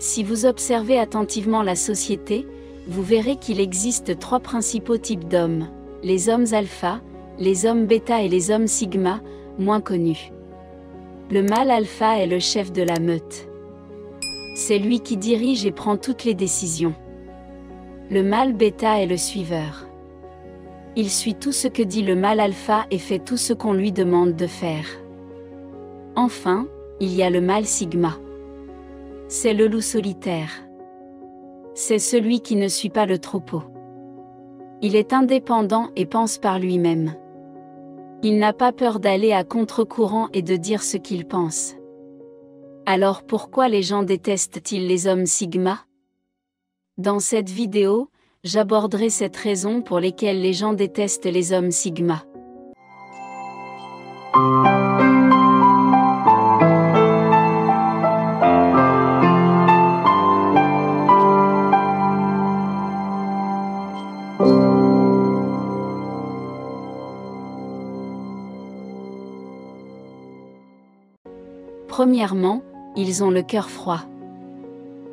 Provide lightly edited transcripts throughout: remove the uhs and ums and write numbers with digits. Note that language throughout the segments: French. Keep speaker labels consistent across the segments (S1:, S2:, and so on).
S1: Si vous observez attentivement la société, vous verrez qu'il existe 3 principaux types d'hommes: les hommes alpha, les hommes bêta et les hommes sigma, moins connus. Le mâle alpha est le chef de la meute. C'est lui qui dirige et prend toutes les décisions. Le mâle bêta est le suiveur. Il suit tout ce que dit le mâle alpha et fait tout ce qu'on lui demande de faire. Enfin, il y a le mâle sigma. C'est le loup solitaire. C'est celui qui ne suit pas le troupeau. Il est indépendant et pense par lui-même. Il n'a pas peur d'aller à contre-courant et de dire ce qu'il pense. Alors pourquoi les gens détestent-ils les hommes sigma? Dans cette vidéo, j'aborderai cette raison pour lesquelles les gens détestent les hommes sigma. Premièrement, ils ont le cœur froid.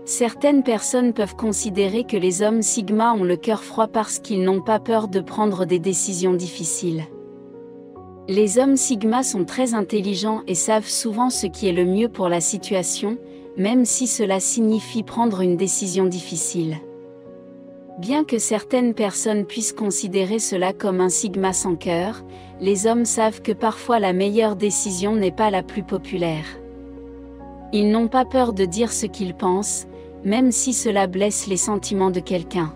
S1: Certaines personnes peuvent considérer que les hommes sigma ont le cœur froid parce qu'ils n'ont pas peur de prendre des décisions difficiles. Les hommes sigma sont très intelligents et savent souvent ce qui est le mieux pour la situation, même si cela signifie prendre une décision difficile. Bien que certaines personnes puissent considérer cela comme un sigma sans cœur, les hommes savent que parfois la meilleure décision n'est pas la plus populaire. Ils n'ont pas peur de dire ce qu'ils pensent, même si cela blesse les sentiments de quelqu'un.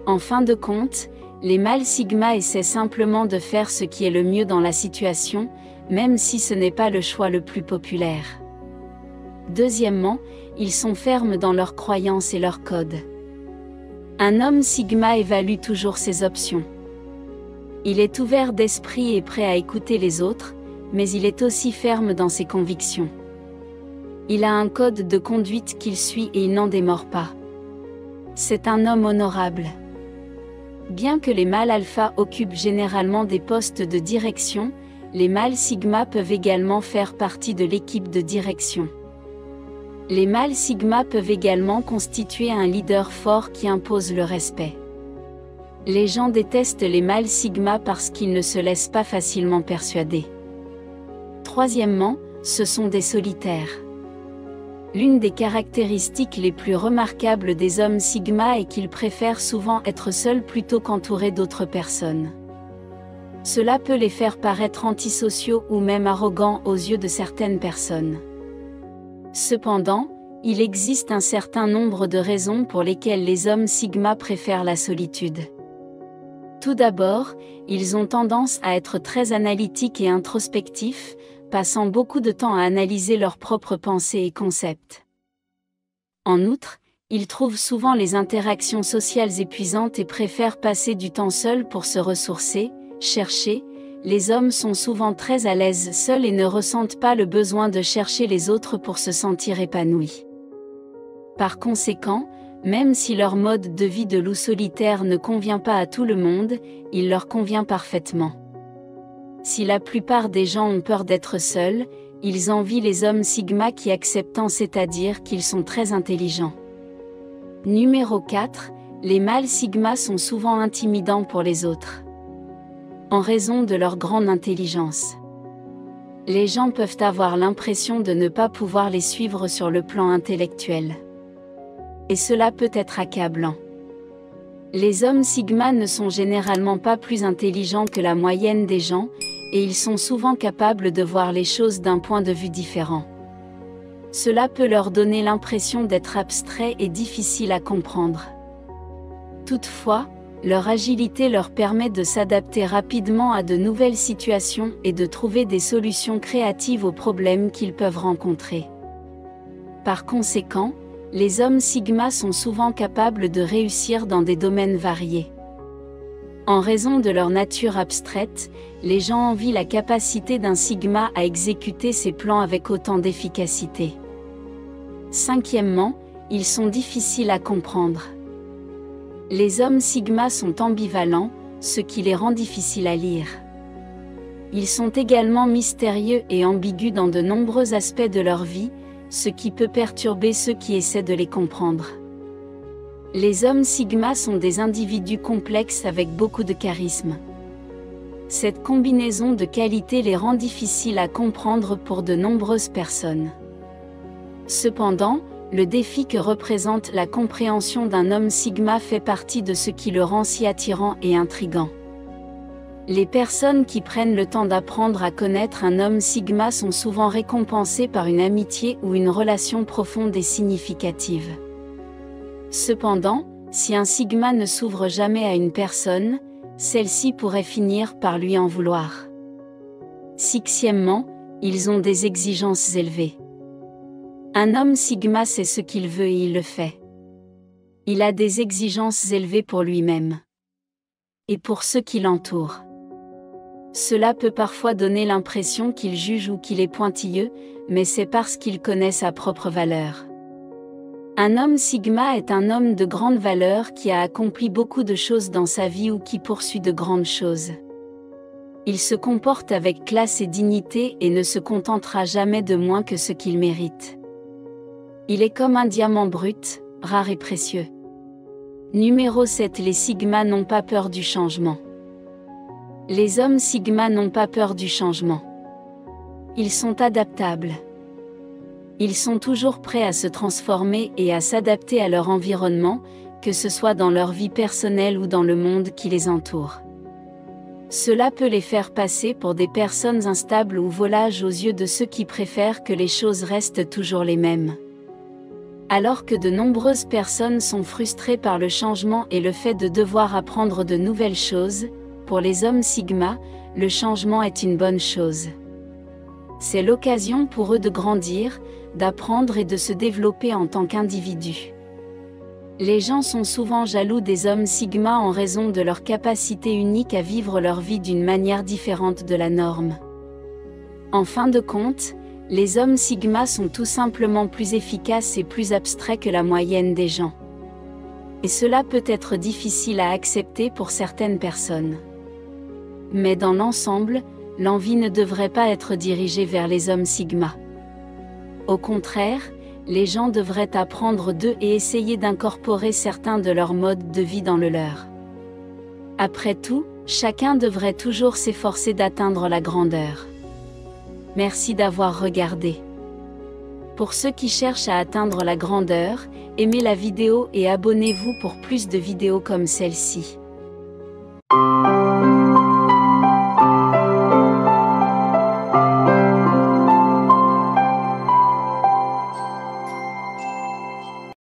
S1: En fin de compte, les mâles sigma essaient simplement de faire ce qui est le mieux dans la situation, même si ce n'est pas le choix le plus populaire. Deuxièmement, ils sont fermes dans leurs croyances et leurs codes. Un homme sigma évalue toujours ses options. Il est ouvert d'esprit et prêt à écouter les autres, mais il est aussi ferme dans ses convictions. Il a un code de conduite qu'il suit et il n'en démord pas. C'est un homme honorable. Bien que les mâles alpha occupent généralement des postes de direction, les mâles sigma peuvent également faire partie de l'équipe de direction. Les mâles sigma peuvent également constituer un leader fort qui impose le respect. Les gens détestent les mâles sigma parce qu'ils ne se laissent pas facilement persuader. Troisièmement, ce sont des solitaires. L'une des caractéristiques les plus remarquables des hommes sigma est qu'ils préfèrent souvent être seuls plutôt qu'entourés d'autres personnes. Cela peut les faire paraître antisociaux ou même arrogants aux yeux de certaines personnes. Cependant, il existe un certain nombre de raisons pour lesquelles les hommes sigma préfèrent la solitude. Tout d'abord, ils ont tendance à être très analytiques et introspectifs, passant beaucoup de temps à analyser leurs propres pensées et concepts. En outre, ils trouvent souvent les interactions sociales épuisantes et préfèrent passer du temps seuls pour se ressourcer, chercher. Les hommes sont souvent très à l'aise seuls et ne ressentent pas le besoin de chercher les autres pour se sentir épanouis. Par conséquent, même si leur mode de vie de loup solitaire ne convient pas à tout le monde, il leur convient parfaitement. Si la plupart des gens ont peur d'être seuls, ils envient les hommes sigma qui acceptent, c'est-à-dire qu'ils sont très intelligents. Numéro 4, les mâles sigma sont souvent intimidants pour les autres. En raison de leur grande intelligence. Les gens peuvent avoir l'impression de ne pas pouvoir les suivre sur le plan intellectuel. Et cela peut être accablant. Les hommes sigma ne sont généralement pas plus intelligents que la moyenne des gens, et ils sont souvent capables de voir les choses d'un point de vue différent. Cela peut leur donner l'impression d'être abstrait et difficile à comprendre. Toutefois, leur agilité leur permet de s'adapter rapidement à de nouvelles situations et de trouver des solutions créatives aux problèmes qu'ils peuvent rencontrer. Par conséquent, les hommes sigma sont souvent capables de réussir dans des domaines variés. En raison de leur nature abstraite, les gens envient la capacité d'un sigma à exécuter ses plans avec autant d'efficacité. Cinquièmement, ils sont difficiles à comprendre. Les hommes sigma sont ambivalents, ce qui les rend difficiles à lire. Ils sont également mystérieux et ambigus dans de nombreux aspects de leur vie, ce qui peut perturber ceux qui essaient de les comprendre. Les hommes Sigma sont des individus complexes avec beaucoup de charisme. Cette combinaison de qualités les rend difficiles à comprendre pour de nombreuses personnes. Cependant, le défi que représente la compréhension d'un homme Sigma fait partie de ce qui le rend si attirant et intrigant. Les personnes qui prennent le temps d'apprendre à connaître un homme Sigma sont souvent récompensées par une amitié ou une relation profonde et significative. Cependant, si un Sigma ne s'ouvre jamais à une personne, celle-ci pourrait finir par lui en vouloir. Sixièmement, ils ont des exigences élevées. Un homme Sigma sait ce qu'il veut et il le fait. Il a des exigences élevées pour lui-même et pour ceux qui l'entourent. Cela peut parfois donner l'impression qu'il juge ou qu'il est pointilleux, mais c'est parce qu'il connaît sa propre valeur. Un homme Sigma est un homme de grande valeur qui a accompli beaucoup de choses dans sa vie ou qui poursuit de grandes choses. Il se comporte avec classe et dignité et ne se contentera jamais de moins que ce qu'il mérite. Il est comme un diamant brut, rare et précieux. Numéro 7. Les Sigma n'ont pas peur du changement. Les hommes Sigma n'ont pas peur du changement. Ils sont adaptables. Ils sont toujours prêts à se transformer et à s'adapter à leur environnement, que ce soit dans leur vie personnelle ou dans le monde qui les entoure. Cela peut les faire passer pour des personnes instables ou volages aux yeux de ceux qui préfèrent que les choses restent toujours les mêmes. Alors que de nombreuses personnes sont frustrées par le changement et le fait de devoir apprendre de nouvelles choses, pour les hommes Sigma, le changement est une bonne chose. C'est l'occasion pour eux de grandir, d'apprendre et de se développer en tant qu'individus. Les gens sont souvent jaloux des hommes Sigma en raison de leur capacité unique à vivre leur vie d'une manière différente de la norme. En fin de compte, les hommes Sigma sont tout simplement plus efficaces et plus abstraits que la moyenne des gens. Et cela peut être difficile à accepter pour certaines personnes. Mais dans l'ensemble, l'envie ne devrait pas être dirigée vers les hommes Sigma. Au contraire, les gens devraient apprendre d'eux et essayer d'incorporer certains de leurs modes de vie dans le leur. Après tout, chacun devrait toujours s'efforcer d'atteindre la grandeur. Merci d'avoir regardé. Pour ceux qui cherchent à atteindre la grandeur, aimez la vidéo et abonnez-vous pour plus de vidéos comme celle-ci.